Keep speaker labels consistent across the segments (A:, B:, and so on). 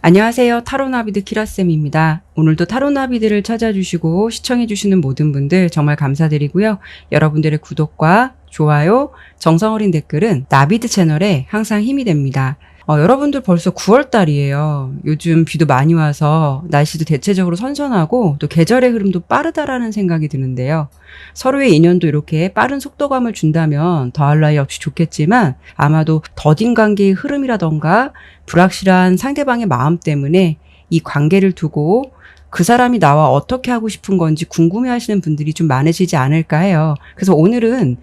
A: 안녕하세요. 타로나비드 키라쌤입니다. 오늘도 타로나비드를 찾아주시고 시청해주시는 모든 분들 정말 감사드리고요. 여러분들의 구독과 좋아요, 정성어린 댓글은 나비드 채널에 항상 힘이 됩니다. 여러분들 벌써 9월달이에요. 요즘 비도 많이 와서 날씨도 대체적으로 선선하고 또 계절의 흐름도 빠르다라는 생각이 드는데요. 서로의 인연도 이렇게 빠른 속도감을 준다면 더할 나위 없이 좋겠지만 아마도 더딘 관계의 흐름이라던가 불확실한 상대방의 마음 때문에 이 관계를 두고 그 사람이 나와 어떻게 하고 싶은 건지 궁금해하시는 분들이 좀 많으시지 않을까 해요. 그래서 오늘은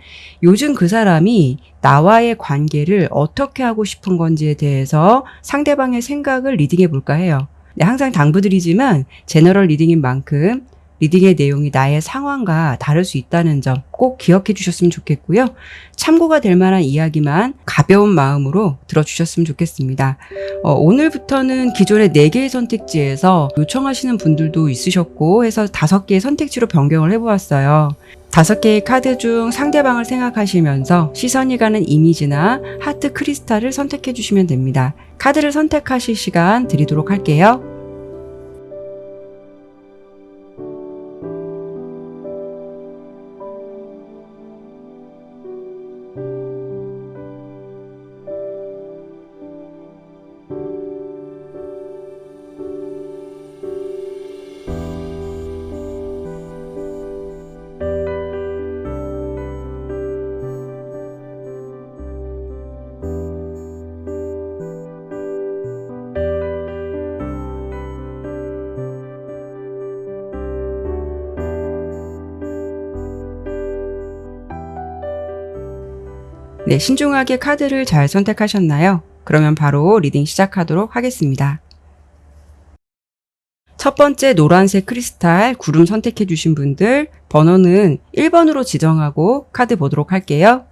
A: 요즘 그 사람이 나와의 관계를 어떻게 하고 싶은 건지에 대해서 상대방의 생각을 리딩해 볼까 해요. 네, 항상 당부드리지만 제너럴 리딩인 만큼 리딩의 내용이 나의 상황과 다를 수 있다는 점 꼭 기억해 주셨으면 좋겠고요. 참고가 될 만한 이야기만 가벼운 마음으로 들어주셨으면 좋겠습니다. 오늘부터는 기존의 4개의 선택지에서 요청하시는 분들도 있으셨고 해서 5개의 선택지로 변경을 해보았어요. 5개의 카드 중 상대방을 생각하시면서 시선이 가는 이미지나 하트 크리스탈을 선택해 주시면 됩니다. 카드를 선택하실 시간 드리도록 할게요. 네, 신중하게 카드를 잘 선택하셨나요? 그러면 바로 리딩 시작하도록 하겠습니다. 첫 번째 노란색 크리스탈 구름 선택해 주신 분들 번호는 1번으로 지정하고 카드 보도록 할게요.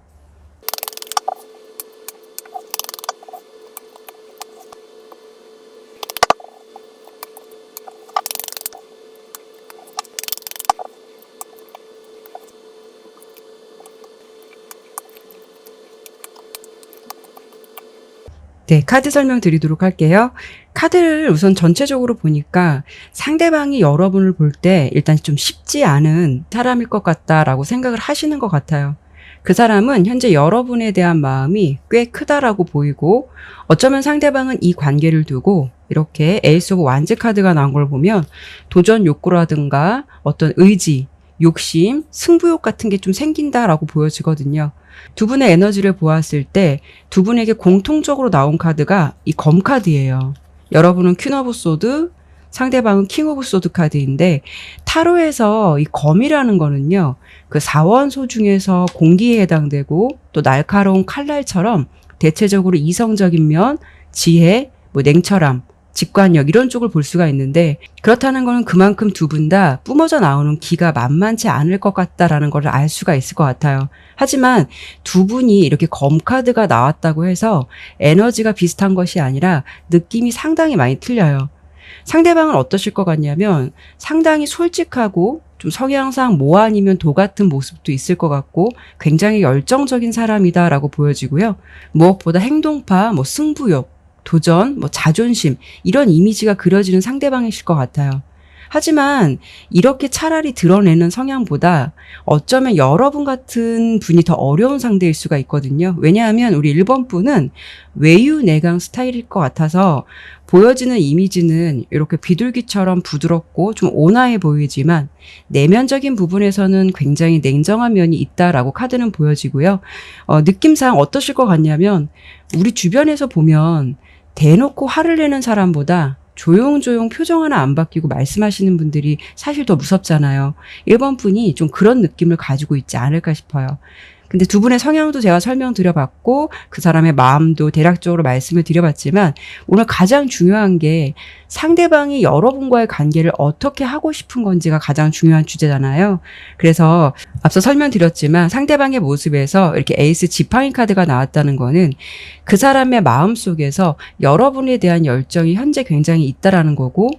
A: 네, 카드 설명 드리도록 할게요. 카드를 우선 전체적으로 보니까 상대방이 여러분을 볼 때 일단 좀 쉽지 않은 사람일 것 같다라고 생각을 하시는 것 같아요. 그 사람은 현재 여러분에 대한 마음이 꽤 크다라고 보이고 어쩌면 상대방은 이 관계를 두고 이렇게 에이스 오브 완즈 카드가 나온 걸 보면 도전 욕구라든가 어떤 의지, 욕심, 승부욕 같은 게 좀 생긴다라고 보여지거든요. 두 분의 에너지를 보았을 때 두 분에게 공통적으로 나온 카드가 이 검 카드예요. 여러분은 퀸 오브 소드, 상대방은 킹 오브 소드 카드인데 타로에서 이 검이라는 거는요. 그 사원소 중에서 공기에 해당되고 또 날카로운 칼날처럼 대체적으로 이성적인 면, 지혜, 냉철함, 직관력 이런 쪽을 볼 수가 있는데 그렇다는 거는 그만큼 두 분 다 뿜어져 나오는 기가 만만치 않을 것 같다라는 걸 알 수가 있을 것 같아요. 하지만 두 분이 이렇게 검카드가 나왔다고 해서 에너지가 비슷한 것이 아니라 느낌이 상당히 많이 틀려요. 상대방은 어떠실 것 같냐면 상당히 솔직하고 좀 성향상 모 아니면 도 같은 모습도 있을 것 같고 굉장히 열정적인 사람이다라고 보여지고요. 무엇보다 행동파, 승부욕, 도전, 자존심 이런 이미지가 그려지는 상대방이실 것 같아요. 하지만 이렇게 차라리 드러내는 성향보다 어쩌면 여러분 같은 분이 더 어려운 상대일 수가 있거든요. 왜냐하면 우리 1번 분은 외유내강 스타일일 것 같아서 보여지는 이미지는 이렇게 비둘기처럼 부드럽고 좀 온화해 보이지만 내면적인 부분에서는 굉장히 냉정한 면이 있다라고 카드는 보여지고요. 느낌상 어떠실 것 같냐면 우리 주변에서 보면 대놓고 화를 내는 사람보다 조용조용 표정 하나 안 바뀌고 말씀하시는 분들이 사실 더 무섭잖아요. 1번 분이 좀 그런 느낌을 가지고 있지 않을까 싶어요. 근데 두 분의 성향도 제가 설명드려봤고 그 사람의 마음도 대략적으로 말씀을 드려봤지만 오늘 가장 중요한 게 상대방이 여러분과의 관계를 어떻게 하고 싶은 건지가 가장 중요한 주제잖아요. 그래서 앞서 설명드렸지만 상대방의 모습에서 이렇게 에이스 지팡이 카드가 나왔다는 거는 그 사람의 마음 속에서 여러분에 대한 열정이 현재 굉장히 있다라는 거고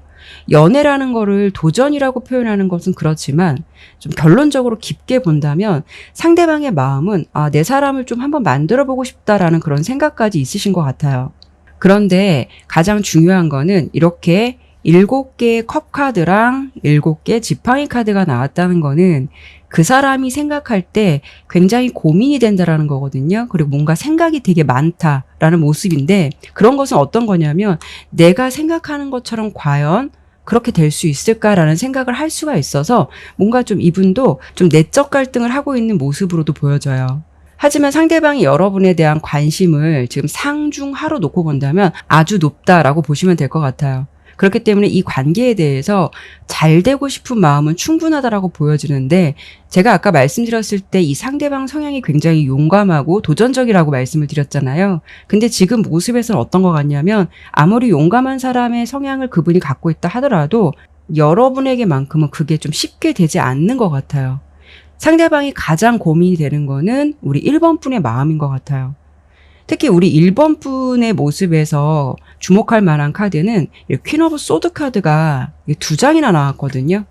A: 연애라는 거를 도전이라고 표현하는 것은 그렇지만 좀 결론적으로 깊게 본다면 상대방의 마음은 내 사람을 좀 한번 만들어 보고 싶다라는 그런 생각까지 있으신 것 같아요. 그런데 가장 중요한 거는 이렇게 7개의 컵 카드랑 7개 지팡이 카드가 나왔다는 거는 그 사람이 생각할 때 굉장히 고민이 된다라는 거거든요. 그리고 뭔가 생각이 되게 많다라는 모습인데, 그런 것은 어떤 거냐면 내가 생각하는 것처럼 과연 그렇게 될 수 있을까라는 생각을 할 수가 있어서 뭔가 좀 이분도 좀 내적 갈등을 하고 있는 모습으로도 보여져요. 하지만 상대방이 여러분에 대한 관심을 지금 상중하로 놓고 본다면 아주 높다라고 보시면 될 것 같아요. 그렇기 때문에 이 관계에 대해서 잘 되고 싶은 마음은 충분하다라고 보여지는데, 제가 아까 말씀드렸을 때 이 상대방 성향이 굉장히 용감하고 도전적이라고 말씀을 드렸잖아요. 근데 지금 모습에서는 어떤 것 같냐면 아무리 용감한 사람의 성향을 그분이 갖고 있다 하더라도 여러분에게만큼은 그게 좀 쉽게 되지 않는 것 같아요. 상대방이 가장 고민이 되는 거는 우리 1번 분의 마음인 것 같아요. 특히 우리 1번 분의 모습에서 주목할 만한 카드는 퀸 오브 소드 카드가 2장이나 나왔거든요.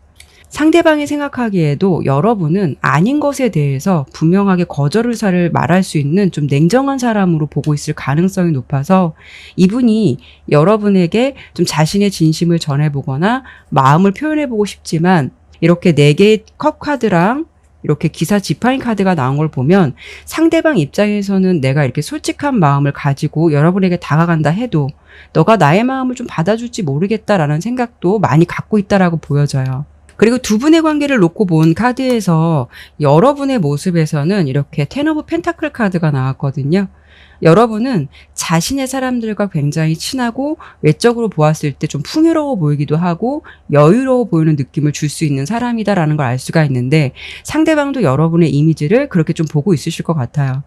A: 상대방이 생각하기에도 여러분은 아닌 것에 대해서 분명하게 거절을 말할 수 있는 좀 냉정한 사람으로 보고 있을 가능성이 높아서 이분이 여러분에게 좀 자신의 진심을 전해보거나 마음을 표현해보고 싶지만, 이렇게 4개의 컵 카드랑 이렇게 기사 지팡이 카드가 나온 걸 보면 상대방 입장에서는 내가 이렇게 솔직한 마음을 가지고 여러분에게 다가간다 해도 너가 나의 마음을 좀 받아줄지 모르겠다라는 생각도 많이 갖고 있다라고 보여져요. 그리고 두 분의 관계를 놓고 본 카드에서 여러분의 모습에서는 이렇게 텐 오브 펜타클 카드가 나왔거든요. 여러분은 자신의 사람들과 굉장히 친하고 외적으로 보았을 때 좀 풍요로워 보이기도 하고 여유로워 보이는 느낌을 줄 수 있는 사람이다라는 걸 알 수가 있는데, 상대방도 여러분의 이미지를 그렇게 좀 보고 있으실 것 같아요.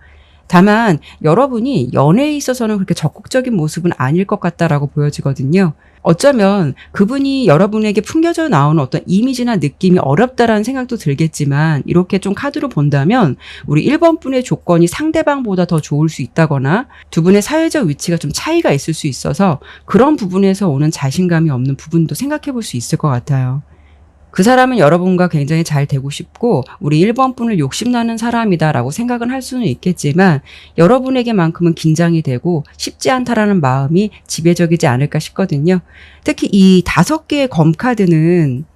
A: 다만 여러분이 연애에 있어서는 그렇게 적극적인 모습은 아닐 것 같다라고 보여지거든요. 어쩌면 그분이 여러분에게 풍겨져 나오는 어떤 이미지나 느낌이 어렵다라는 생각도 들겠지만, 이렇게 좀 카드로 본다면 우리 1번 분의 조건이 상대방보다 더 좋을 수 있다거나 두 분의 사회적 위치가 좀 차이가 있을 수 있어서 그런 부분에서 오는 자신감이 없는 부분도 생각해 볼 수 있을 것 같아요. 그 사람은 여러분과 굉장히 잘 되고 싶고 우리 1번 분을 욕심나는 사람이다라고 생각은 할 수는 있겠지만, 여러분에게만큼은 긴장이 되고 쉽지 않다라는 마음이 지배적이지 않을까 싶거든요. 특히 이 5개의 검 카드는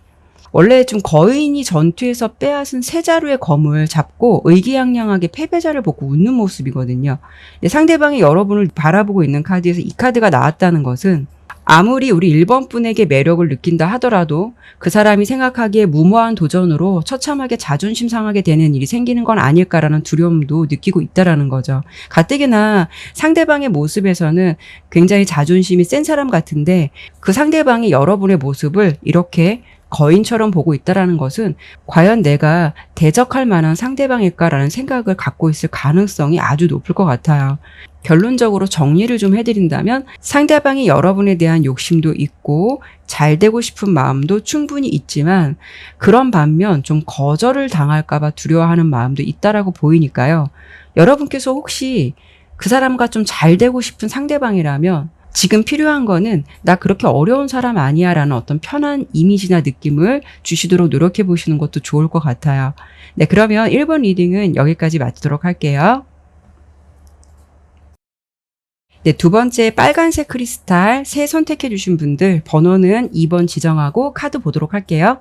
A: 원래 좀 거인이 전투에서 빼앗은 3자루의 검을 잡고 의기양양하게 패배자를 보고 웃는 모습이거든요. 근데 상대방이 여러분을 바라보고 있는 카드에서 이 카드가 나왔다는 것은 아무리 우리 1번 분에게 매력을 느낀다 하더라도 그 사람이 생각하기에 무모한 도전으로 처참하게 자존심 상하게 되는 일이 생기는 건 아닐까라는 두려움도 느끼고 있다라는 거죠. 가뜩이나 상대방의 모습에서는 굉장히 자존심이 센 사람 같은데 그 상대방이 여러분의 모습을 이렇게 거인처럼 보고 있다라는 것은 과연 내가 대적할 만한 상대방일까라는 생각을 갖고 있을 가능성이 아주 높을 것 같아요. 결론적으로 정리를 좀 해드린다면, 상대방이 여러분에 대한 욕심도 있고 잘 되고 싶은 마음도 충분히 있지만, 그런 반면 좀 거절을 당할까봐 두려워하는 마음도 있다라고 보이니까요. 여러분께서 혹시 그 사람과 좀 잘 되고 싶은 상대방이라면 지금 필요한 거는 나 그렇게 어려운 사람 아니야 라는 어떤 편한 이미지나 느낌을 주시도록 노력해 보시는 것도 좋을 것 같아요. 네, 그러면 1번 리딩은 여기까지 마치도록 할게요. 네, 2번째 빨간색 크리스탈 새 선택해 주신 분들 번호는 2번 지정하고 카드 보도록 할게요.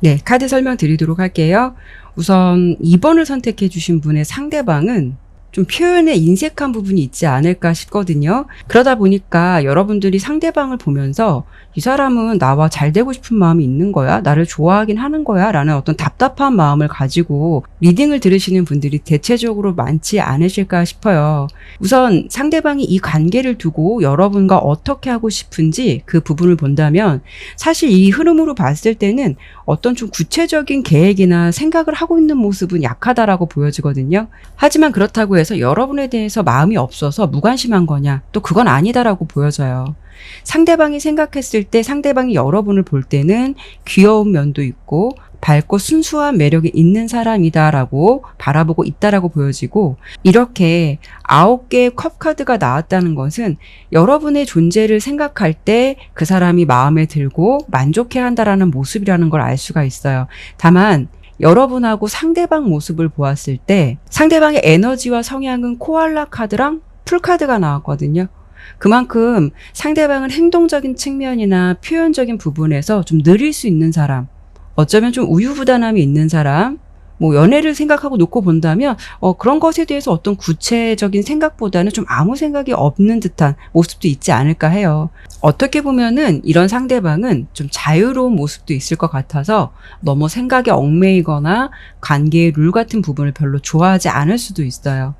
A: 네, 카드 설명 드리도록 할게요. 우선 2번을 선택해 주신 분의 상대방은 좀 표현에 인색한 부분이 있지 않을까 싶거든요. 그러다 보니까 여러분들이 상대방을 보면서 이 사람은 나와 잘 되고 싶은 마음이 있는 거야? 나를 좋아하긴 하는 거야? 라는 어떤 답답한 마음을 가지고 리딩을 들으시는 분들이 대체적으로 많지 않으실까 싶어요. 우선 상대방이 이 관계를 두고 여러분과 어떻게 하고 싶은지 그 부분을 본다면 사실 이 흐름으로 봤을 때는 어떤 좀 구체적인 계획이나 생각을 하고 있는 모습은 약하다라고 보여지거든요. 하지만 그렇다고 해서 그래서 여러분에 대해서 마음이 없어서 무관심한 거냐? 또 그건 아니다라고 보여져요. 상대방이 생각했을 때 상대방이 여러분을 볼 때는 귀여운 면도 있고 밝고 순수한 매력이 있는 사람이다라고 바라보고 있다라고 보여지고, 이렇게 9개의 컵 카드가 나왔다는 것은 여러분의 존재를 생각할 때 그 사람이 마음에 들고 만족해 한다라는 모습이라는 걸 알 수가 있어요. 다만 여러분하고 상대방 모습을 보았을 때 상대방의 에너지와 성향은 코알라 카드랑 풀 카드가 나왔거든요. 그만큼 상대방은 행동적인 측면이나 표현적인 부분에서 좀 느릴 수 있는 사람, 어쩌면 좀 우유부단함이 있는 사람, 뭐 연애를 생각하고 놓고 본다면 그런 것에 대해서 어떤 구체적인 생각보다는 좀 아무 생각이 없는 듯한 모습도 있지 않을까 해요. 어떻게 보면은 이런 상대방은 좀 자유로운 모습도 있을 것 같아서 너무 생각에 얽매이거나 관계의 룰 같은 부분을 별로 좋아하지 않을 수도 있어요.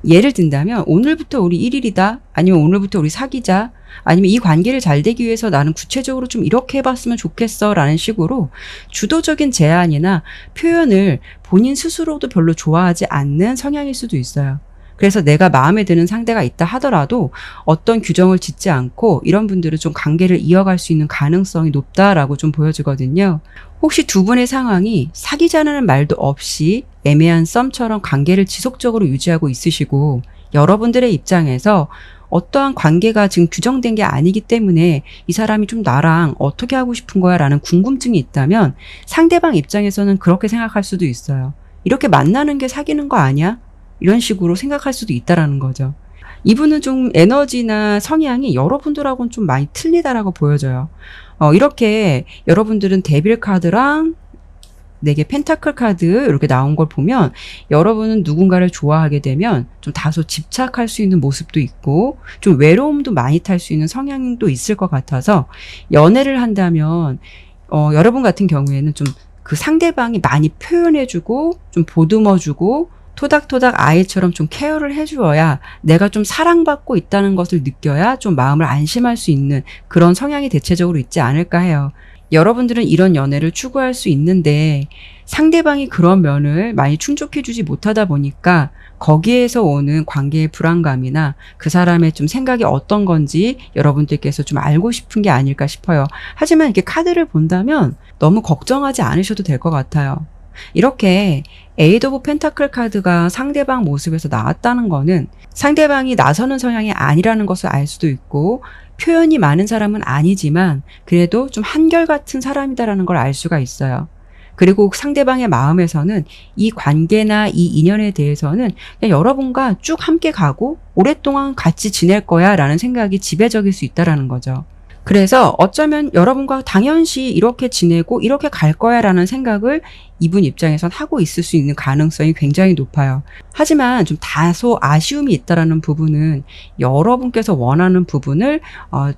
A: 예를 든다면 오늘부터 우리 1일이다, 아니면 오늘부터 우리 사귀자, 아니면 이 관계를 잘 되기 위해서 나는 구체적으로 좀 이렇게 해봤으면 좋겠어 라는 식으로 주도적인 제안이나 표현을 본인 스스로도 별로 좋아하지 않는 성향일 수도 있어요. 그래서 내가 마음에 드는 상대가 있다 하더라도 어떤 규정을 짓지 않고 이런 분들은 좀 관계를 이어갈 수 있는 가능성이 높다라고 좀 보여지거든요. 혹시 두 분의 상황이 사귀자는 말도 없이 애매한 썸처럼 관계를 지속적으로 유지하고 있으시고, 여러분들의 입장에서 어떠한 관계가 지금 규정된 게 아니기 때문에 이 사람이 좀 나랑 어떻게 하고 싶은 거야 라는 궁금증이 있다면 상대방 입장에서는 그렇게 생각할 수도 있어요. 이렇게 만나는 게 사귀는 거 아니야? 이런 식으로 생각할 수도 있다라는 거죠. 이분은 좀 에너지나 성향이 여러분들하고는 좀 많이 틀리다라고 보여져요. 이렇게 여러분들은 데빌 카드랑 4개 펜타클 카드 이렇게 나온 걸 보면 여러분은 누군가를 좋아하게 되면 좀 다소 집착할 수 있는 모습도 있고 좀 외로움도 많이 탈 수 있는 성향도 있을 것 같아서, 연애를 한다면 여러분 같은 경우에는 좀 그 상대방이 많이 표현해주고 좀 보듬어주고 토닥토닥 아이처럼 좀 케어를 해주어야 내가 좀 사랑받고 있다는 것을 느껴야 좀 마음을 안심할 수 있는 그런 성향이 대체적으로 있지 않을까 해요. 여러분들은 이런 연애를 추구할 수 있는데 상대방이 그런 면을 많이 충족해주지 못하다 보니까 거기에서 오는 관계의 불안감이나 그 사람의 좀 생각이 어떤 건지 여러분들께서 좀 알고 싶은 게 아닐까 싶어요. 하지만 이렇게 카드를 본다면 너무 걱정하지 않으셔도 될 것 같아요. 이렇게 에이드 오브 펜타클 카드가 상대방 모습에서 나왔다는 거는 상대방이 나서는 성향이 아니라는 것을 알 수도 있고, 표현이 많은 사람은 아니지만 그래도 좀 한결같은 사람이다라는 걸 알 수가 있어요. 그리고 상대방의 마음에서는 이 관계나 이 인연에 대해서는 그냥 여러분과 쭉 함께 가고 오랫동안 같이 지낼 거야 라는 생각이 지배적일 수 있다라는 거죠. 그래서 어쩌면 여러분과 당연시 이렇게 지내고 이렇게 갈 거야 라는 생각을 이분 입장에선 하고 있을 수 있는 가능성이 굉장히 높아요. 하지만 좀 다소 아쉬움이 있다라는 부분은 여러분께서 원하는 부분을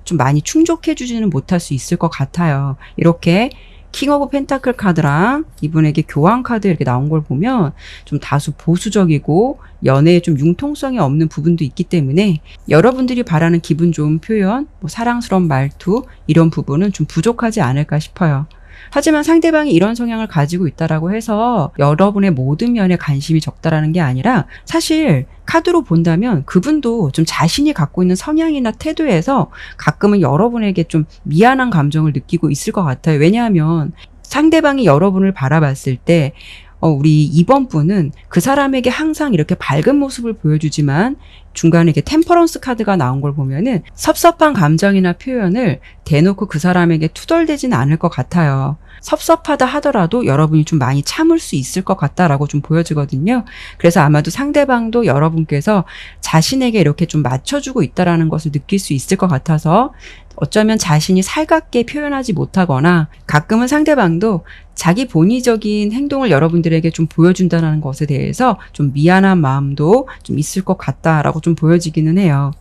A: 좀 많이 충족해 주지는 못할 수 있을 것 같아요. 이렇게 킹 오브 펜타클 카드랑 이분에게 교환 카드 이렇게 나온 걸 보면 좀 다소 보수적이고 연애에 좀 융통성이 없는 부분도 있기 때문에 여러분들이 바라는 기분 좋은 표현, 뭐 사랑스러운 말투 이런 부분은 좀 부족하지 않을까 싶어요. 하지만 상대방이 이런 성향을 가지고 있다라고 해서 여러분의 모든 면에 관심이 적다라는 게 아니라, 사실 카드로 본다면 그분도 좀 자신이 갖고 있는 성향이나 태도에서 가끔은 여러분에게 좀 미안한 감정을 느끼고 있을 것 같아요. 왜냐하면 상대방이 여러분을 바라봤을 때 우리 2번 분은 그 사람에게 항상 이렇게 밝은 모습을 보여주지만 중간에 이렇게 템퍼런스 카드가 나온 걸 보면은 섭섭한 감정이나 표현을 대놓고 그 사람에게 투덜대지는 않을 것 같아요. 섭섭하다 하더라도 여러분이 좀 많이 참을 수 있을 것 같다라고 좀 보여지거든요. 그래서 아마도 상대방도 여러분께서 자신에게 이렇게 좀 맞춰주고 있다라는 것을 느낄 수 있을 것 같아서 어쩌면 자신이 살갑게 표현하지 못하거나 가끔은 상대방도 자기 본의적인 행동을 여러분들에게 좀 보여준다는 것에 대해서 좀 미안한 마음도 좀 있을 것 같다라고 좀 보여지기는 해요.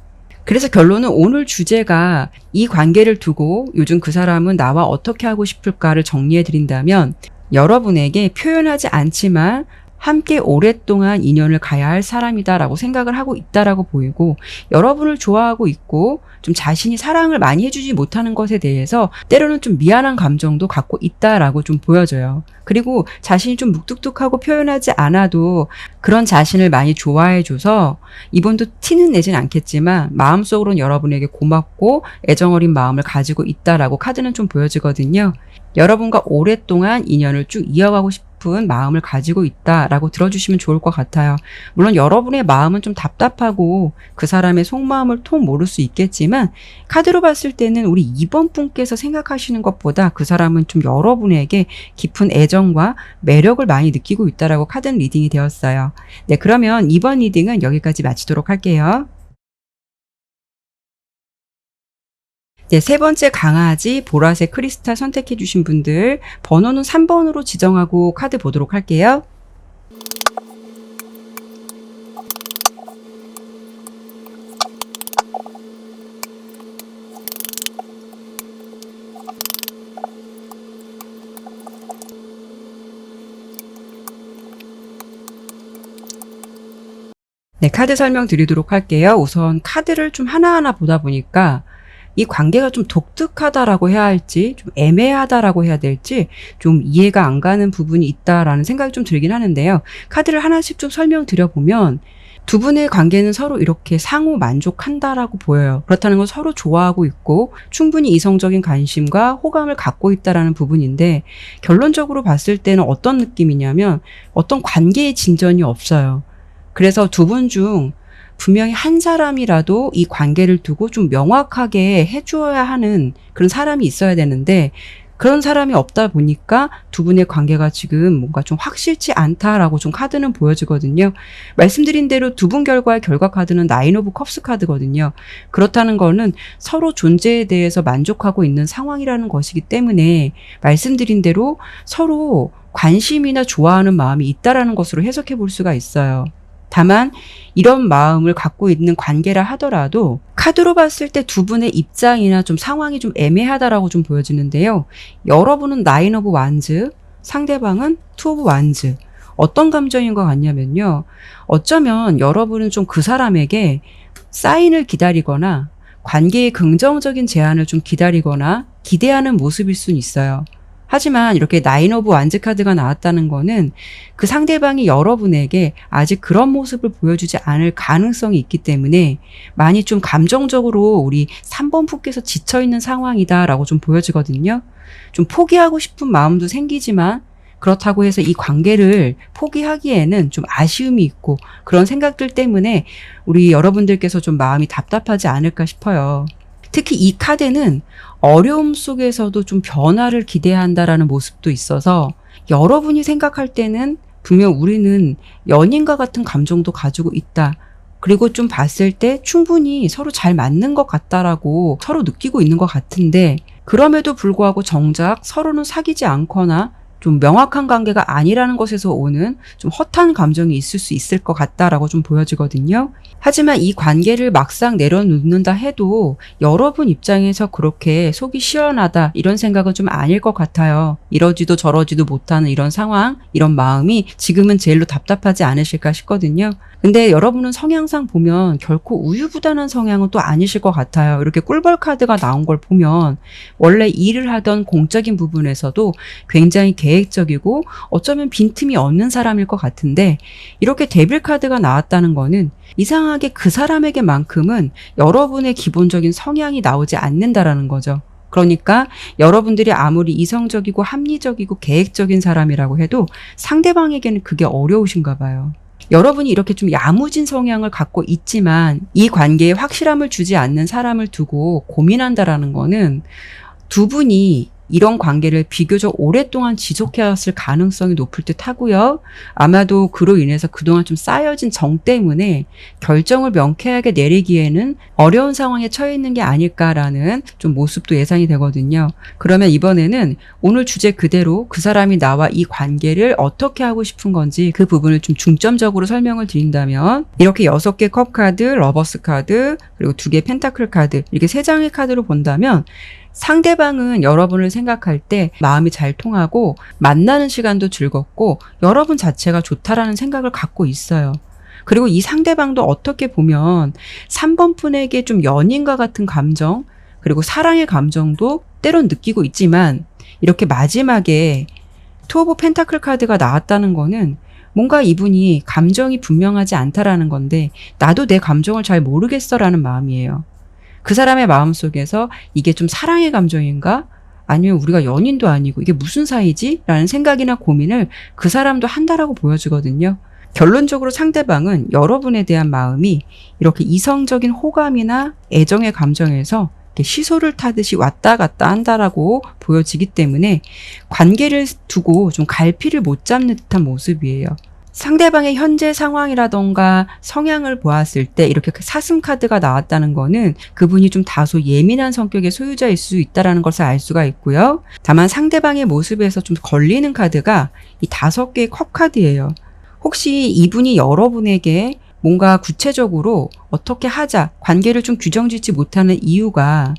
A: 그래서 결론은 오늘 주제가 이 관계를 두고 요즘 그 사람은 나와 어떻게 하고 싶을까를 정리해 드린다면, 여러분에게 표현하지 않지만 함께 오랫동안 인연을 가야 할 사람이다라고 생각을 하고 있다라고 보이고, 여러분을 좋아하고 있고 좀 자신이 사랑을 많이 해주지 못하는 것에 대해서 때로는 좀 미안한 감정도 갖고 있다라고 좀 보여져요. 그리고 자신이 좀 묵뚝뚝하고 표현하지 않아도 그런 자신을 많이 좋아해줘서 이분도 티는 내진 않겠지만 마음속으로는 여러분에게 고맙고 애정어린 마음을 가지고 있다라고 카드는 좀 보여지거든요. 여러분과 오랫동안 인연을 쭉 이어가고 싶은 마음을 가지고 있다라고 들어주시면 좋을 것 같아요. 물론 여러분의 마음은 좀 답답하고 그 사람의 속마음을 통 모를 수 있겠지만, 카드로 봤을 때는 우리 2번 분께서 생각하시는 것보다 그 사람은 좀 여러분에게 깊은 애정과 매력을 많이 느끼고 있다라고 카드 리딩이 되었어요. 네, 그러면 이번 리딩은 여기까지 마치도록 할게요. 네, 세 번째 강아지 보라색 크리스탈 선택해 주신 분들 번호는 3번으로 지정하고 카드 보도록 할게요. 네, 카드 설명 드리도록 할게요. 우선 카드를 좀 하나하나 보다 보니까 이 관계가 좀 독특하다라고 해야 할지, 좀 애매하다라고 해야 될지 좀 이해가 안 가는 부분이 있다라는 생각이 좀 들긴 하는데요. 카드를 하나씩 좀 설명드려보면 두 분의 관계는 서로 이렇게 상호 만족한다라고 보여요. 그렇다는 건 서로 좋아하고 있고 충분히 이성적인 관심과 호감을 갖고 있다라는 부분인데, 결론적으로 봤을 때는 어떤 느낌이냐면 어떤 관계의 진전이 없어요. 그래서 두 분 중 분명히 한 사람이라도 이 관계를 두고 좀 명확하게 해줘야 하는 그런 사람이 있어야 되는데, 그런 사람이 없다 보니까 두 분의 관계가 지금 뭔가 좀 확실치 않다라고 좀 카드는 보여지거든요. 말씀드린 대로 두 분 결과의 결과 카드는 나인 오브 컵스 카드거든요. 그렇다는 거는 서로 존재에 대해서 만족하고 있는 상황이라는 것이기 때문에 말씀드린 대로 서로 관심이나 좋아하는 마음이 있다라는 것으로 해석해 볼 수가 있어요. 다만 이런 마음을 갖고 있는 관계라 하더라도 카드로 봤을 때 두 분의 입장이나 좀 상황이 좀 애매하다라고 좀 보여지는데요. 여러분은 나인 오브 완즈, 상대방은 투 오브 완즈. 어떤 감정인 것 같냐면요. 어쩌면 여러분은 좀 그 사람에게 사인을 기다리거나 관계의 긍정적인 제안을 좀 기다리거나 기대하는 모습일 수는 있어요. 하지만 이렇게 나인 오브 완즈 카드가 나왔다는 거는 그 상대방이 여러분에게 아직 그런 모습을 보여주지 않을 가능성이 있기 때문에 많이 좀 감정적으로 우리 3번 푸께서 지쳐있는 상황이다라고 좀 보여지거든요. 좀 포기하고 싶은 마음도 생기지만 그렇다고 해서 이 관계를 포기하기에는 좀 아쉬움이 있고 그런 생각들 때문에 우리 여러분들께서 좀 마음이 답답하지 않을까 싶어요. 특히 이 카드는 어려움 속에서도 좀 변화를 기대한다라는 모습도 있어서 여러분이 생각할 때는 분명 우리는 연인과 같은 감정도 가지고 있다. 그리고 좀 봤을 때 충분히 서로 잘 맞는 것 같다라고 서로 느끼고 있는 것 같은데, 그럼에도 불구하고 정작 서로는 사귀지 않거나 좀 명확한 관계가 아니라는 것에서 오는 좀 허탄 감정이 있을 수 있을 것 같다라고 좀 보여지거든요. 하지만 이 관계를 막상 내려놓는다 해도 여러분 입장에서 그렇게 속이 시원하다 이런 생각은 좀 아닐 것 같아요. 이러지도 저러지도 못하는 이런 상황, 이런 마음이 지금은 제일로 답답하지 않으실까 싶거든요. 근데 여러분은 성향상 보면 결코 우유부단한 성향은 또 아니실 것 같아요. 이렇게 꿀벌 카드가 나온 걸 보면 원래 일을 하던 공적인 부분에서도 굉장히 계획적이고 어쩌면 빈틈이 없는 사람일 것 같은데, 이렇게 데빌 카드가 나왔다는 거는 이상하게 그 사람에게만큼은 여러분의 기본적인 성향이 나오지 않는다라는 거죠. 그러니까 여러분들이 아무리 이성적이고 합리적이고 계획적인 사람이라고 해도 상대방에게는 그게 어려우신가 봐요. 여러분이 이렇게 좀 야무진 성향을 갖고 있지만 이 관계에 확실함을 주지 않는 사람을 두고 고민한다라는 거는 두 분이 이런 관계를 비교적 오랫동안 지속해왔을 가능성이 높을 듯 하고요. 아마도 그로 인해서 그동안 좀 쌓여진 정 때문에 결정을 명쾌하게 내리기에는 어려운 상황에 처해 있는 게 아닐까라는 좀 모습도 예상이 되거든요. 그러면 이번에는 오늘 주제 그대로 그 사람이 나와 이 관계를 어떻게 하고 싶은 건지 그 부분을 좀 중점적으로 설명을 드린다면, 이렇게 6개 컵 카드, 러버스 카드, 그리고 2개 펜타클 카드, 이렇게 3장의 카드로 본다면 상대방은 여러분을 생각할 때 마음이 잘 통하고 만나는 시간도 즐겁고 여러분 자체가 좋다라는 생각을 갖고 있어요. 그리고 이 상대방도 어떻게 보면 3번 분에게 좀 연인과 같은 감정, 그리고 사랑의 감정도 때론 느끼고 있지만 이렇게 마지막에 투 오브 펜타클 카드가 나왔다는 거는 뭔가 이분이 감정이 분명하지 않다라는 건데 나도 내 감정을 잘 모르겠어라는 마음이에요. 그 사람의 마음속에서 이게 좀 사랑의 감정인가? 아니면 우리가 연인도 아니고 이게 무슨 사이지? 라는 생각이나 고민을 그 사람도 한다라고 보여지거든요. 결론적으로 상대방은 여러분에 대한 마음이 이렇게 이성적인 호감이나 애정의 감정에서 시소를 타듯이 왔다 갔다 한다라고 보여지기 때문에 관계를 두고 좀 갈피를 못 잡는 듯한 모습이에요. 상대방의 현재 상황이라던가 성향을 보았을 때 이렇게 사슴 카드가 나왔다는 거는 그분이 좀 다소 예민한 성격의 소유자일 수 있다는 것을 알 수가 있고요. 다만 상대방의 모습에서 좀 걸리는 카드가 이 5개의 컵 카드예요. 혹시 이분이 여러분에게 뭔가 구체적으로 어떻게 하자, 관계를 좀 규정짓지 못하는 이유가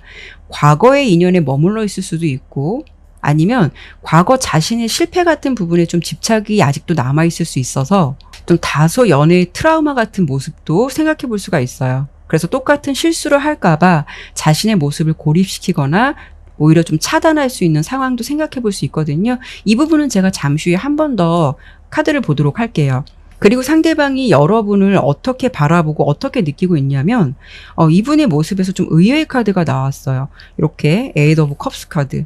A: 과거의 인연에 머물러 있을 수도 있고 아니면 과거 자신의 실패 같은 부분에 좀 집착이 아직도 남아있을 수 있어서 좀 다소 연애의 트라우마 같은 모습도 생각해 볼 수가 있어요. 그래서 똑같은 실수를 할까봐 자신의 모습을 고립시키거나 오히려 좀 차단할 수 있는 상황도 생각해 볼 수 있거든요. 이 부분은 제가 잠시 후에 한 번 더 카드를 보도록 할게요. 그리고 상대방이 여러분을 어떻게 바라보고 어떻게 느끼고 있냐면 이분의 모습에서 좀 의외의 카드가 나왔어요. 이렇게 에이드 오브 컵스 카드.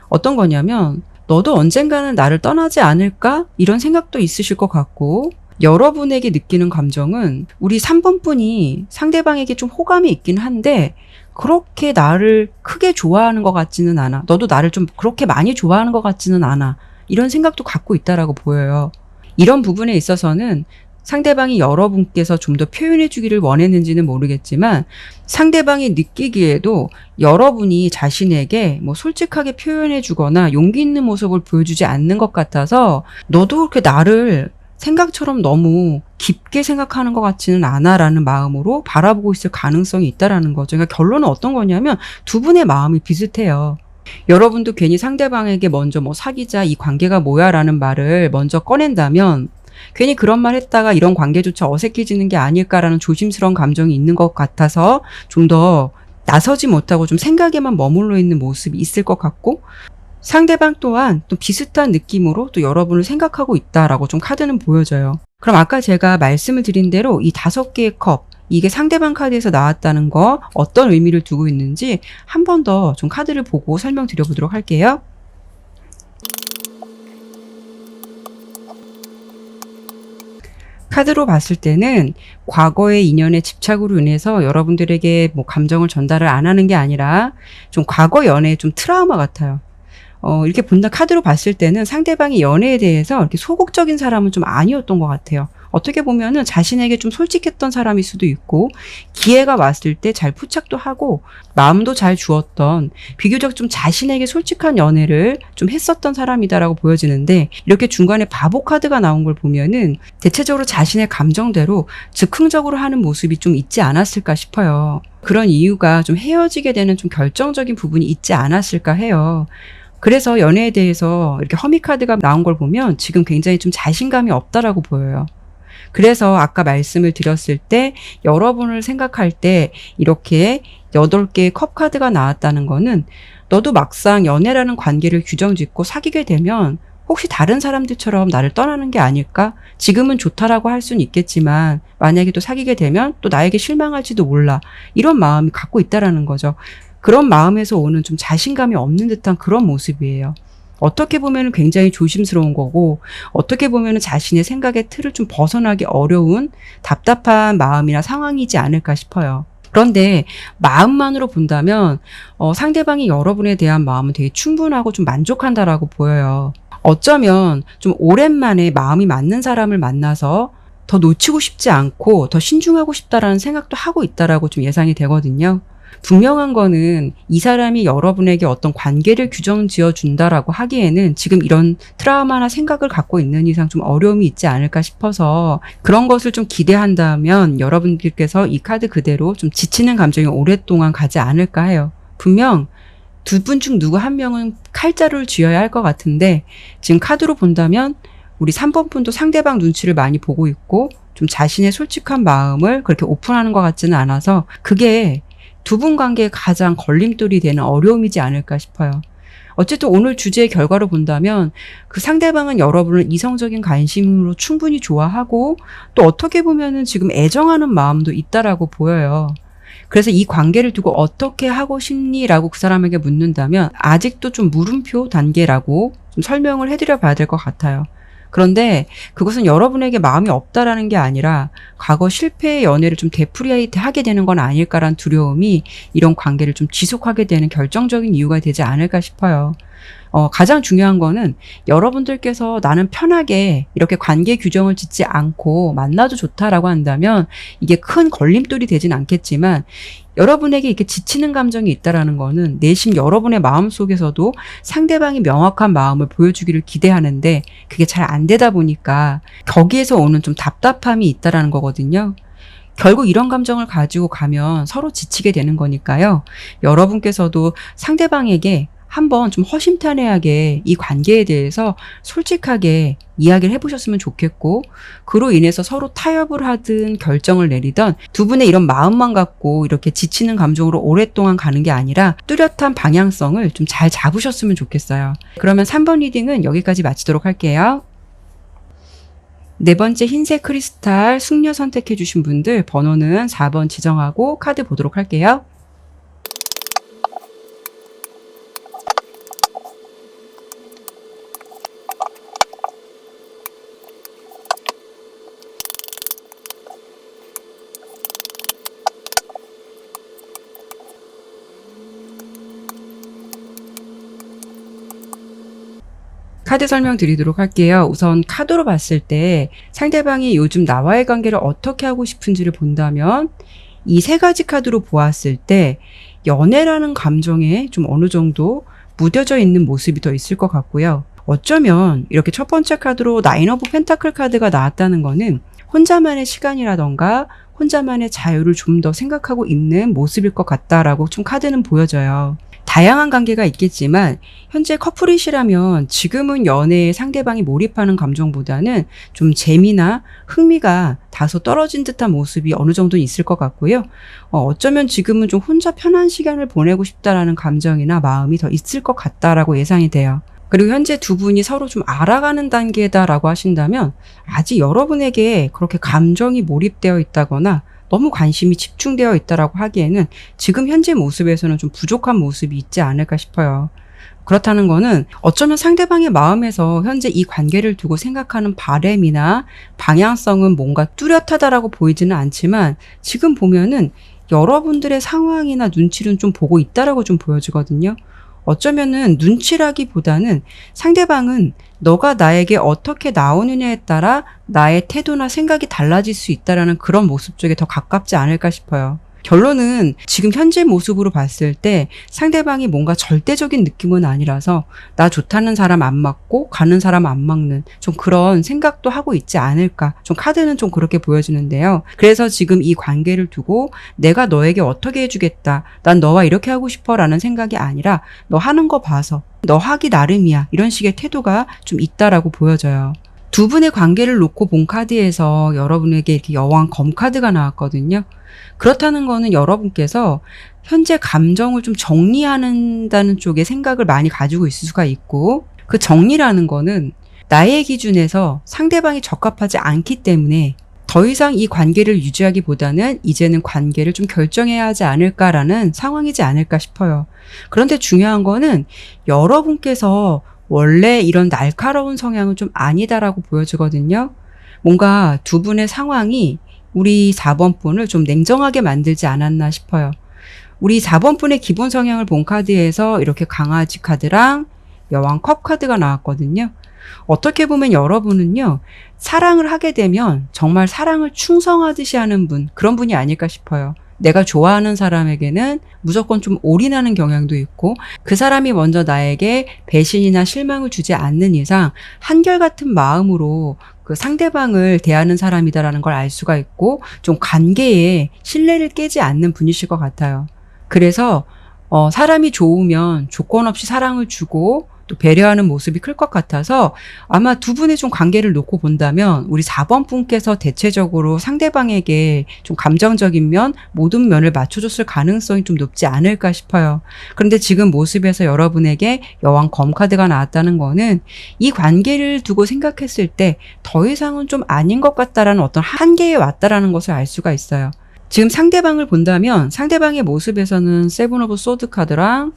A: 어떤 거냐면 너도 언젠가는 나를 떠나지 않을까? 이런 생각도 있으실 것 같고 여러분에게 느끼는 감정은 우리 3번 분이 상대방에게 좀 호감이 있긴 한데 그렇게 나를 크게 좋아하는 것 같지는 않아. 너도 나를 좀 그렇게 많이 좋아하는 것 같지는 않아. 이런 생각도 갖고 있다라고 보여요. 이런 부분에 있어서는 상대방이 여러분께서 좀 더 표현해 주기를 원했는지는 모르겠지만 상대방이 느끼기에도 여러분이 자신에게 뭐 솔직하게 표현해 주거나 용기 있는 모습을 보여주지 않는 것 같아서 너도 그렇게 나를 생각처럼 너무 깊게 생각하는 것 같지는 않아 라는 마음으로 바라보고 있을 가능성이 있다라는 거죠. 그러니까 결론은 어떤 거냐면 두 분의 마음이 비슷해요. 여러분도 괜히 상대방에게 먼저 뭐 사귀자, 이 관계가 뭐야 라는 말을 먼저 꺼낸다면 괜히 그런 말 했다가 이런 관계조차 어색해지는 게 아닐까라는 조심스러운 감정이 있는 것 같아서 좀 더 나서지 못하고 좀 생각에만 머물러 있는 모습이 있을 것 같고 상대방 또한 또 비슷한 느낌으로 또 여러분을 생각하고 있다라고 좀 카드는 보여져요. 그럼 아까 제가 말씀을 드린 대로 이 5개의 컵, 이게 상대방 카드에서 나왔다는 거 어떤 의미를 두고 있는지 한 번 더 좀 카드를 보고 설명드려 보도록 할게요. 카드로 봤을 때는 과거의 인연의 집착으로 인해서 여러분들에게 뭐 감정을 전달을 안 하는 게 아니라 좀 과거 연애의 좀 트라우마 같아요. 이렇게 본다 카드로 봤을 때는 상대방이 연애에 대해서 이렇게 소극적인 사람은 좀 아니었던 것 같아요. 어떻게 보면은 자신에게 좀 솔직했던 사람일 수도 있고 기회가 왔을 때 잘 포착도 하고 마음도 잘 주었던 비교적 좀 자신에게 솔직한 연애를 좀 했었던 사람이다라고 보여지는데 이렇게 중간에 바보 카드가 나온 걸 보면은 대체적으로 자신의 감정대로 즉흥적으로 하는 모습이 좀 있지 않았을까 싶어요. 그런 이유가 좀 헤어지게 되는 좀 결정적인 부분이 있지 않았을까 해요. 그래서 연애에 대해서 이렇게 허미 카드가 나온 걸 보면 지금 굉장히 좀 자신감이 없다라고 보여요. 그래서 아까 말씀을 드렸을 때 여러분을 생각할 때 이렇게 8개의 컵 카드가 나왔다는 거는 너도 막상 연애라는 관계를 규정짓고 사귀게 되면 혹시 다른 사람들처럼 나를 떠나는 게 아닐까? 지금은 좋다라고 할 수는 있겠지만 만약에 또 사귀게 되면 또 나에게 실망할지도 몰라. 이런 마음이 갖고 있다라는 거죠. 그런 마음에서 오는 좀 자신감이 없는 듯한 그런 모습이에요. 어떻게 보면 굉장히 조심스러운 거고 어떻게 보면 자신의 생각의 틀을 좀 벗어나기 어려운 답답한 마음이나 상황이지 않을까 싶어요. 그런데 마음만으로 본다면 상대방이 여러분에 대한 마음은 되게 충분하고 좀 만족한다라고 보여요. 어쩌면 좀 오랜만에 마음이 맞는 사람을 만나서 더 놓치고 싶지 않고 더 신중하고 싶다라는 생각도 하고 있다라고 좀 예상이 되거든요. 분명한 거는 이 사람이 여러분에게 어떤 관계를 규정 지어준다라고 하기에는 지금 이런 트라우마나 생각을 갖고 있는 이상 좀 어려움이 있지 않을까 싶어서 그런 것을 좀 기대한다면 여러분들께서 이 카드 그대로 좀 지치는 감정이 오랫동안 가지 않을까 해요. 분명 두 분 중 누구 한 명은 칼자루를 쥐어야 할 것 같은데 지금 카드로 본다면 우리 3번 분도 상대방 눈치를 많이 보고 있고 좀 자신의 솔직한 마음을 그렇게 오픈하는 것 같지는 않아서 그게 두 분 관계에 가장 걸림돌이 되는 어려움이지 않을까 싶어요. 어쨌든 오늘 주제의 결과로 본다면 그 상대방은 여러분을 이성적인 관심으로 충분히 좋아하고 또 어떻게 보면은 지금 애정하는 마음도 있다라고 보여요. 그래서 이 관계를 두고 어떻게 하고 싶니라고 그 사람에게 묻는다면 아직도 좀 물음표 단계라고 좀 설명을 해드려 봐야 될 것 같아요. 그런데 그것은 여러분에게 마음이 없다라는 게 아니라 과거 실패의 연애를 좀 되풀이하게 되는 건 아닐까라는 두려움이 이런 관계를 좀 지속하게 되는 결정적인 이유가 되지 않을까 싶어요. 가장 중요한 거는 여러분들께서 나는 편하게 이렇게 관계 규정을 짓지 않고 만나도 좋다라고 한다면 이게 큰 걸림돌이 되진 않겠지만 여러분에게 이렇게 지치는 감정이 있다라는 거는 내심 여러분의 마음 속에서도 상대방이 명확한 마음을 보여주기를 기대하는데 그게 잘 안 되다 보니까 거기에서 오는 좀 답답함이 있다라는 거거든요. 결국 이런 감정을 가지고 가면 서로 지치게 되는 거니까요. 여러분께서도 상대방에게 한번 좀 허심탄회하게 이 관계에 대해서 솔직하게 이야기를 해보셨으면 좋겠고 그로 인해서 서로 타협을 하든 결정을 내리던 두 분의 이런 마음만 갖고 이렇게 지치는 감정으로 오랫동안 가는 게 아니라 뚜렷한 방향성을 좀 잘 잡으셨으면 좋겠어요. 그러면 3번 리딩은 여기까지 마치도록 할게요. 네 번째 흰색 크리스탈 숙녀 선택해 주신 분들 번호는 4번 지정하고 카드 보도록 할게요. 카드 설명 드리도록 할게요. 우선 카드로 봤을 때 상대방이 요즘 나와의 관계를 어떻게 하고 싶은지를 본다면 이 세 가지 카드로 보았을 때 연애라는 감정에 좀 어느 정도 무뎌져 있는 모습이 더 있을 것 같고요. 어쩌면 이렇게 첫 번째 카드로 나인 오브 펜타클 카드가 나왔다는 거는 혼자만의 시간이라던가 혼자만의 자유를 좀 더 생각하고 있는 모습일 것 같다라고 좀 카드는 보여져요. 다양한 관계가 있겠지만 현재 커플이시라면 지금은 연애에 상대방이 몰입하는 감정보다는 좀 재미나 흥미가 다소 떨어진 듯한 모습이 어느 정도는 있을 것 같고요. 어쩌면 지금은 좀 혼자 편한 시간을 보내고 싶다라는 감정이나 마음이 더 있을 것 같다라고 예상이 돼요. 그리고 현재 두 분이 서로 좀 알아가는 단계다라고 하신다면 아직 여러분에게 그렇게 감정이 몰입되어 있다거나 너무 관심이 집중되어 있다라고 하기에는 지금 현재 모습에서는 좀 부족한 모습이 있지 않을까 싶어요. 그렇다는 거는 어쩌면 상대방의 마음에서 현재 이 관계를 두고 생각하는 바램이나 방향성은 뭔가 뚜렷하다라고 보이지는 않지만 지금 보면은 여러분들의 상황이나 눈치를 좀 보고 있다라고 좀 보여지거든요. 어쩌면은 눈치라기보다는 상대방은 너가 나에게 어떻게 나오느냐에 따라 나의 태도나 생각이 달라질 수 있다라는 그런 모습 쪽에 더 가깝지 않을까 싶어요. 결론은 지금 현재 모습으로 봤을 때 상대방이 뭔가 절대적인 느낌은 아니라서 나 좋다는 사람 안 맞고 가는 사람 안 막는 좀 그런 생각도 하고 있지 않을까. 좀 카드는 좀 그렇게 보여지는데요. 그래서 지금 이 관계를 두고 내가 너에게 어떻게 해주겠다. 난 너와 이렇게 하고 싶어 라는 생각이 아니라 너 하는 거 봐서 너 하기 나름이야. 이런 식의 태도가 좀 있다라고 보여져요. 두 분의 관계를 놓고 본 카드에서 여러분에게 이렇게 여왕 검 카드가 나왔거든요. 그렇다는 거는 여러분께서 현재 감정을 좀 정리한다는 쪽에 생각을 많이 가지고 있을 수가 있고 그 정리라는 거는 나의 기준에서 상대방이 적합하지 않기 때문에 더 이상 이 관계를 유지하기보다는 이제는 관계를 좀 결정해야 하지 않을까라는 상황이지 않을까 싶어요. 그런데 중요한 거는 여러분께서 원래 이런 날카로운 성향은 좀 아니다라고 보여지거든요. 뭔가 두 분의 상황이 우리 4번 분을 좀 냉정하게 만들지 않았나 싶어요. 우리 4번 분의 기본 성향을 본 카드에서 이렇게 강아지 카드랑 여왕 컵 카드가 나왔거든요. 어떻게 보면 여러분은요, 사랑을 하게 되면 정말 사랑을 충성하듯이 하는 분, 그런 분이 아닐까 싶어요. 내가 좋아하는 사람에게는 무조건 좀 올인하는 경향도 있고 그 사람이 먼저 나에게 배신이나 실망을 주지 않는 이상 한결같은 마음으로 그 상대방을 대하는 사람이다라는 걸 알 수가 있고 좀 관계에 신뢰를 깨지 않는 분이실 것 같아요. 그래서 사람이 좋으면 조건 없이 사랑을 주고 또 배려하는 모습이 클 것 같아서 아마 두 분의 좀 관계를 놓고 본다면 우리 4번 분께서 대체적으로 상대방에게 좀 감정적인 면, 모든 면을 맞춰줬을 가능성이 좀 높지 않을까 싶어요. 그런데 지금 모습에서 여러분에게 여왕 검 카드가 나왔다는 거는 이 관계를 두고 생각했을 때 더 이상은 좀 아닌 것 같다라는 어떤 한계에 왔다라는 것을 알 수가 있어요. 지금 상대방을 본다면 상대방의 모습에서는 세븐 오브 소드 카드랑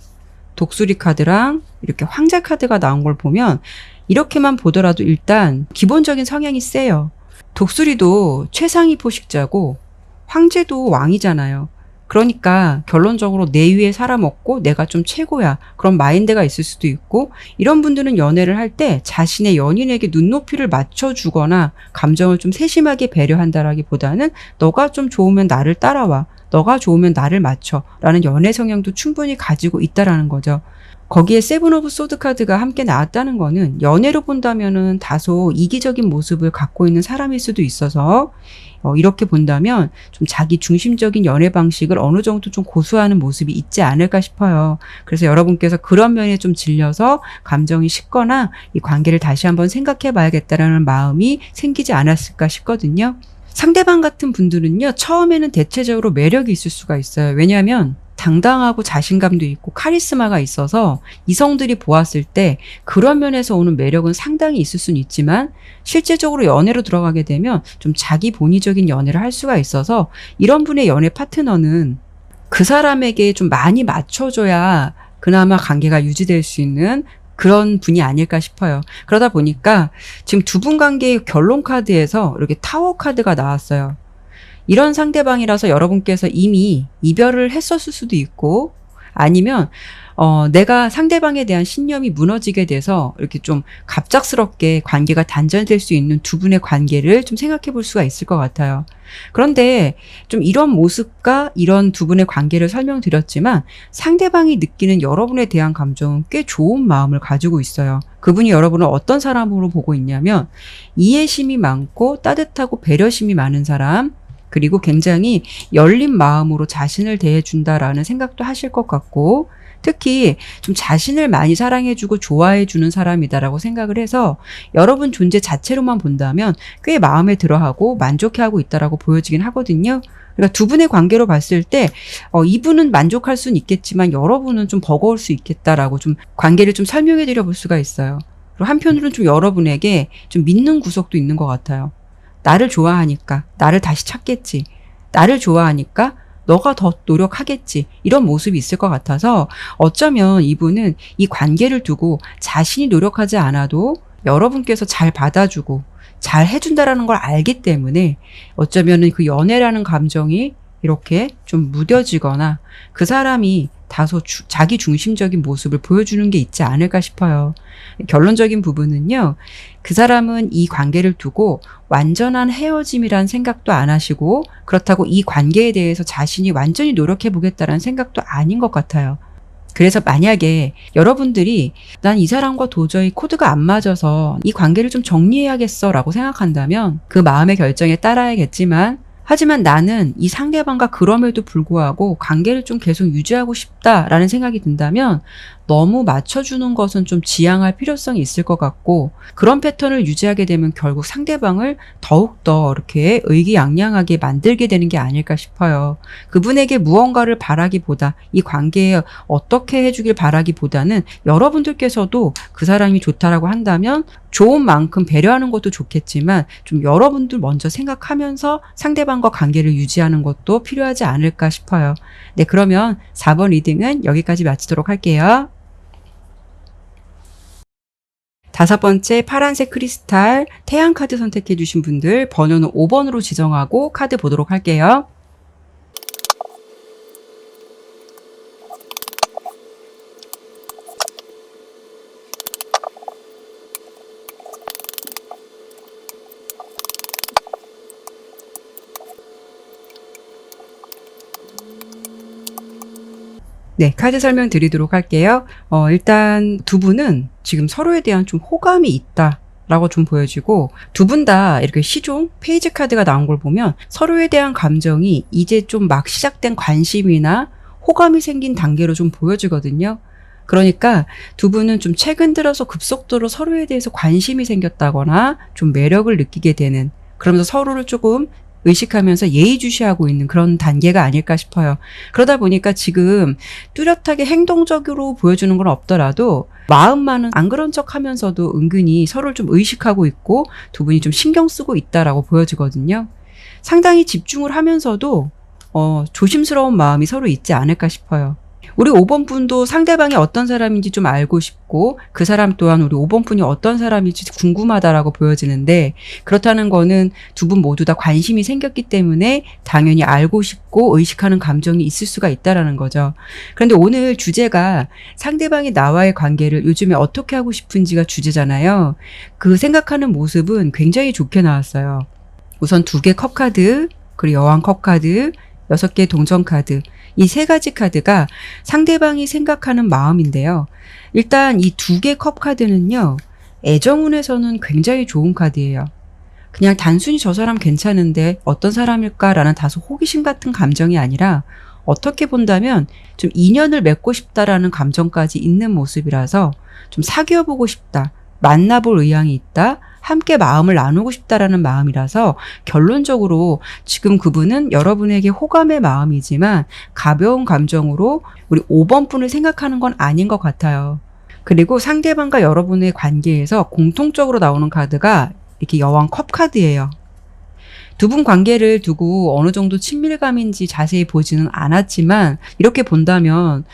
A: 독수리 카드랑 이렇게 황제 카드가 나온 걸 보면 이렇게만 보더라도 일단 기본적인 성향이 세요. 독수리도 최상위 포식자고 황제도 왕이잖아요. 그러니까 결론적으로 내 위에 살아먹고 내가 좀 최고야. 그런 마인드가 있을 수도 있고 이런 분들은 연애를 할 때 자신의 연인에게 눈높이를 맞춰주거나 감정을 좀 세심하게 배려한다라기보다는 너가 좀 좋으면 나를 따라와. 너가 좋으면 나를 맞춰 라는 연애 성향도 충분히 가지고 있다라는 거죠. 거기에 세븐 오브 소드 카드가 함께 나왔다는 거는 연애로 본다면은 다소 이기적인 모습을 갖고 있는 사람일 수도 있어서 이렇게 본다면 좀 자기 중심적인 연애 방식을 어느 정도 좀 고수하는 모습이 있지 않을까 싶어요. 그래서 여러분께서 그런 면에 좀 질려서 감정이 식거나 이 관계를 다시 한번 생각해 봐야겠다라는 마음이 생기지 않았을까 싶거든요. 상대방 같은 분들은요, 처음에는 대체적으로 매력이 있을 수가 있어요. 왜냐하면 당당하고 자신감도 있고 카리스마가 있어서 이성들이 보았을 때 그런 면에서 오는 매력은 상당히 있을 수는 있지만 실제적으로 연애로 들어가게 되면 좀 자기 본위적인 연애를 할 수가 있어서 이런 분의 연애 파트너는 그 사람에게 좀 많이 맞춰줘야 그나마 관계가 유지될 수 있는 그런 분이 아닐까 싶어요. 그러다 보니까 지금 두 분 관계의 결론 카드에서 이렇게 타워 카드가 나왔어요. 이런 상대방이라서 여러분께서 이미 이별을 했었을 수도 있고 아니면 내가 상대방에 대한 신념이 무너지게 돼서 이렇게 좀 갑작스럽게 관계가 단절될 수 있는 두 분의 관계를 좀 생각해 볼 수가 있을 것 같아요. 그런데 좀 이런 모습과 이런 두 분의 관계를 설명드렸지만 상대방이 느끼는 여러분에 대한 감정은 꽤 좋은 마음을 가지고 있어요. 그분이 여러분을 어떤 사람으로 보고 있냐면 이해심이 많고 따뜻하고 배려심이 많은 사람, 그리고 굉장히 열린 마음으로 자신을 대해준다라는 생각도 하실 것 같고 특히 좀 자신을 많이 사랑해주고 좋아해주는 사람이다라고 생각을 해서 여러분 존재 자체로만 본다면 꽤 마음에 들어하고 만족해하고 있다라고 보여지긴 하거든요. 그러니까 두 분의 관계로 봤을 때 이분은 만족할 수는 있겠지만 여러분은 좀 버거울 수 있겠다라고 좀 관계를 좀 설명해 드려 볼 수가 있어요. 그리고 한편으로는 좀 여러분에게 좀 믿는 구석도 있는 것 같아요. 나를 좋아하니까 나를 다시 찾겠지. 나를 좋아하니까 너가 더 노력하겠지. 이런 모습이 있을 것 같아서 어쩌면 이분은 이 관계를 두고 자신이 노력하지 않아도 여러분께서 잘 받아주고 잘 해준다라는 걸 알기 때문에 어쩌면 그 연애라는 감정이 이렇게 좀 무뎌지거나 그 사람이 다소 자기 중심적인 모습을 보여주는 게 있지 않을까 싶어요. 결론적인 부분은요. 그 사람은 이 관계를 두고 완전한 헤어짐이란 생각도 안 하시고 그렇다고 이 관계에 대해서 자신이 완전히 노력해 보겠다는 생각도 아닌 것 같아요. 그래서 만약에 여러분들이 난 이 사람과 도저히 코드가 안 맞아서 이 관계를 좀 정리해야겠어 라고 생각한다면 그 마음의 결정에 따라야겠지만 하지만 나는 이 상대방과 그럼에도 불구하고 관계를 좀 계속 유지하고 싶다라는 생각이 든다면 너무 맞춰주는 것은 좀 지양할 필요성이 있을 것 같고 그런 패턴을 유지하게 되면 결국 상대방을 더욱더 이렇게 의기양양하게 만들게 되는 게 아닐까 싶어요. 그분에게 무언가를 바라기보다 이 관계에 어떻게 해주길 바라기보다는 여러분들께서도 그 사람이 좋다라고 한다면 좋은 만큼 배려하는 것도 좋겠지만 좀 여러분들 먼저 생각하면서 상대방과 관계를 유지하는 것도 필요하지 않을까 싶어요. 네, 그러면 4번 리딩은 여기까지 마치도록 할게요. 5번째 파란색 크리스탈 태양 카드 선택해 주신 분들 번호는 5번으로 지정하고 카드 보도록 할게요. 네, 카드 설명 드리도록 할게요. 일단 두 분은 지금 서로에 대한 좀 호감이 있다. 라고 좀 보여지고 두 분 다 이렇게 시종 페이지 카드가 나온 걸 보면 서로에 대한 감정이 이제 좀 막 시작된 관심이나 호감이 생긴 단계로 좀 보여지거든요. 그러니까 두 분은 좀 최근 들어서 급속도로 서로에 대해서 관심이 생겼다거나 좀 매력을 느끼게 되는, 그러면서 서로를 조금 의식하면서 예의주시하고 있는 그런 단계가 아닐까 싶어요. 그러다 보니까 지금 뚜렷하게 행동적으로 보여주는 건 없더라도 마음만은 안 그런 척 하면서도 은근히 서로를 좀 의식하고 있고 두 분이 좀 신경 쓰고 있다라고 보여지거든요. 상당히 집중을 하면서도 조심스러운 마음이 서로 있지 않을까 싶어요. 우리 5번 분도 상대방이 어떤 사람인지 좀 알고 싶고 그 사람 또한 우리 5번 분이 어떤 사람인지 궁금하다라고 보여지는데, 그렇다는 거는 두 분 모두 다 관심이 생겼기 때문에 당연히 알고 싶고 의식하는 감정이 있을 수가 있다라는 거죠. 그런데 오늘 주제가 상대방이 나와의 관계를 요즘에 어떻게 하고 싶은지가 주제잖아요. 그 생각하는 모습은 굉장히 좋게 나왔어요. 우선 2개 컵카드, 그리고 여왕 컵카드, 6개 동전 카드, 이 3가지 카드가 상대방이 생각하는 마음인데요. 일단 이 2개 컵 카드는요, 애정운에서는 굉장히 좋은 카드예요. 그냥 단순히 저 사람 괜찮은데 어떤 사람일까라는 다소 호기심 같은 감정이 아니라 어떻게 본다면 좀 인연을 맺고 싶다라는 감정까지 있는 모습이라서 좀 사귀어보고 싶다, 만나볼 의향이 있다, 함께 마음을 나누고 싶다라는 마음이라서 결론적으로 지금 그분은 여러분에게 호감의 마음이지만 가벼운 감정으로 우리 5번 분을 생각하는 건 아닌 것 같아요. 그리고 상대방과 여러분의 관계에서 공통적으로 나오는 카드가 이렇게 여왕 컵 카드예요. 두 분 관계를 두고 어느 정도 친밀감인지 자세히 보지는 않았지만 이렇게 본다면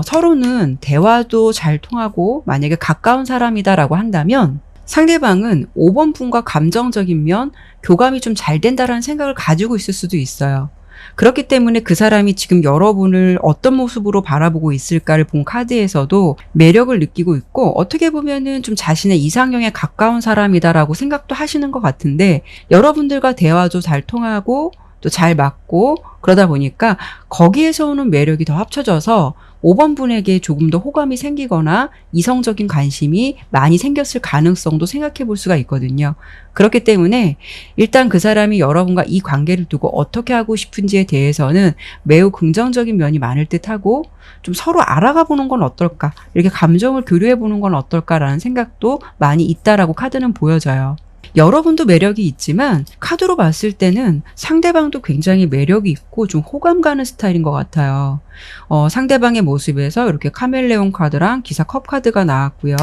A: 서로는 대화도 잘 통하고 만약에 가까운 사람이다라고 한다면 상대방은 5번 분과 감정적인 면, 교감이 좀 잘 된다라는 생각을 가지고 있을 수도 있어요. 그렇기 때문에 그 사람이 지금 여러분을 어떤 모습으로 바라보고 있을까를 본 카드에서도 매력을 느끼고 있고 어떻게 보면은 좀 자신의 이상형에 가까운 사람이다라고 생각도 하시는 것 같은데, 여러분들과 대화도 잘 통하고 또 잘 맞고 그러다 보니까 거기에서 오는 매력이 더 합쳐져서 5번 분에게 조금 더 호감이 생기거나 이성적인 관심이 많이 생겼을 가능성도 생각해 볼 수가 있거든요. 그렇기 때문에 일단 그 사람이 여러분과 이 관계를 두고 어떻게 하고 싶은지에 대해서는 매우 긍정적인 면이 많을 듯하고, 좀 서로 알아가 보는 건 어떨까, 이렇게 감정을 교류해 보는 건 어떨까라는 생각도 많이 있다라고 카드는 보여져요. 여러분도 매력이 있지만 카드로 봤을 때는 상대방도 굉장히 매력이 있고 좀 호감 가는 스타일인 것 같아요. 상대방의 모습에서 이렇게 카멜레온 카드랑 기사 컵 카드가 나왔고요.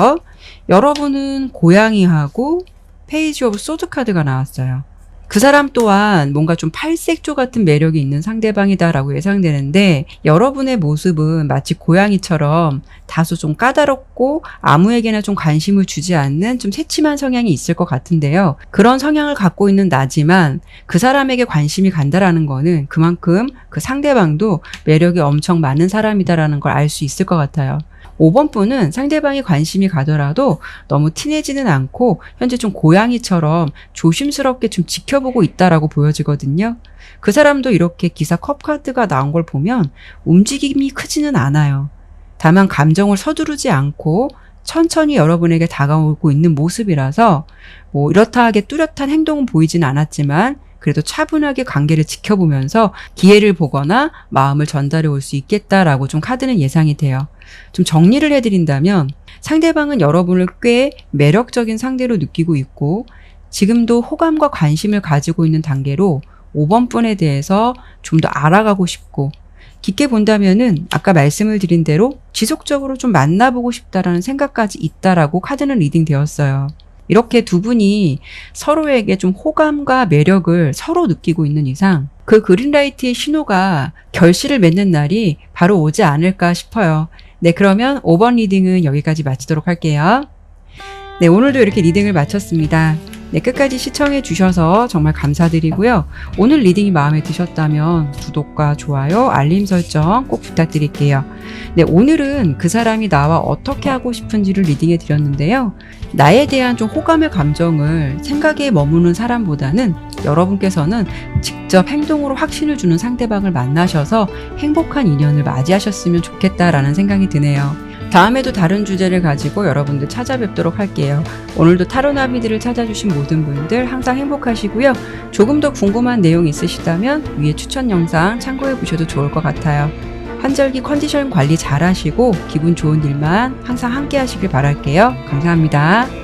A: 여러분은 고양이하고 페이지 오브 소드 카드가 나왔어요. 그 사람 또한 뭔가 좀 팔색조 같은 매력이 있는 상대방이다라고 예상되는데, 여러분의 모습은 마치 고양이처럼 다소 좀 까다롭고 아무에게나 좀 관심을 주지 않는 좀 새침한 성향이 있을 것 같은데요. 그런 성향을 갖고 있는 나지만 그 사람에게 관심이 간다라는 거는 그만큼 그 상대방도 매력이 엄청 많은 사람이다라는 걸 알 수 있을 것 같아요. 5번 분은 상대방이 관심이 가더라도 너무 티내지는 않고 현재 좀 고양이처럼 조심스럽게 좀 지켜보고 있다라고 보여지거든요. 그 사람도 이렇게 기사 컵 카드가 나온 걸 보면 움직임이 크지는 않아요. 다만 감정을 서두르지 않고 천천히 여러분에게 다가오고 있는 모습이라서 뭐 이렇다 하게 뚜렷한 행동은 보이진 않았지만 그래도 차분하게 관계를 지켜보면서 기회를 보거나 마음을 전달해 올 수 있겠다라고 좀 카드는 예상이 돼요. 좀 정리를 해드린다면 상대방은 여러분을 꽤 매력적인 상대로 느끼고 있고 지금도 호감과 관심을 가지고 있는 단계로 5번 분에 대해서 좀 더 알아가고 싶고, 깊게 본다면은 아까 말씀을 드린 대로 지속적으로 좀 만나보고 싶다라는 생각까지 있다라고 카드는 리딩 되었어요. 이렇게 두 분이 서로에게 좀 호감과 매력을 서로 느끼고 있는 이상 그 그린라이트의 신호가 결실을 맺는 날이 바로 오지 않을까 싶어요. 네, 그러면 5번 리딩은 여기까지 마치도록 할게요. 네, 오늘도 이렇게 리딩을 마쳤습니다. 네, 끝까지 시청해 주셔서 정말 감사드리고요. 오늘 리딩이 마음에 드셨다면 구독과 좋아요, 알림 설정 꼭 부탁드릴게요. 네, 오늘은 그 사람이 나와 어떻게 하고 싶은지를 리딩해 드렸는데요. 나에 대한 좀 호감의 감정을 생각에 머무는 사람보다는 여러분께서는 직접 행동으로 확신을 주는 상대방을 만나셔서 행복한 인연을 맞이하셨으면 좋겠다라는 생각이 드네요. 다음에도 다른 주제를 가지고 여러분들 찾아뵙도록 할게요. 오늘도 타로나비들을 찾아주신 모든 분들 항상 행복하시고요. 조금 더 궁금한 내용 있으시다면 위에 추천 영상 참고해 보셔도 좋을 것 같아요. 환절기 컨디션 관리 잘 하시고 기분 좋은 일만 항상 함께 하시길 바랄게요. 감사합니다.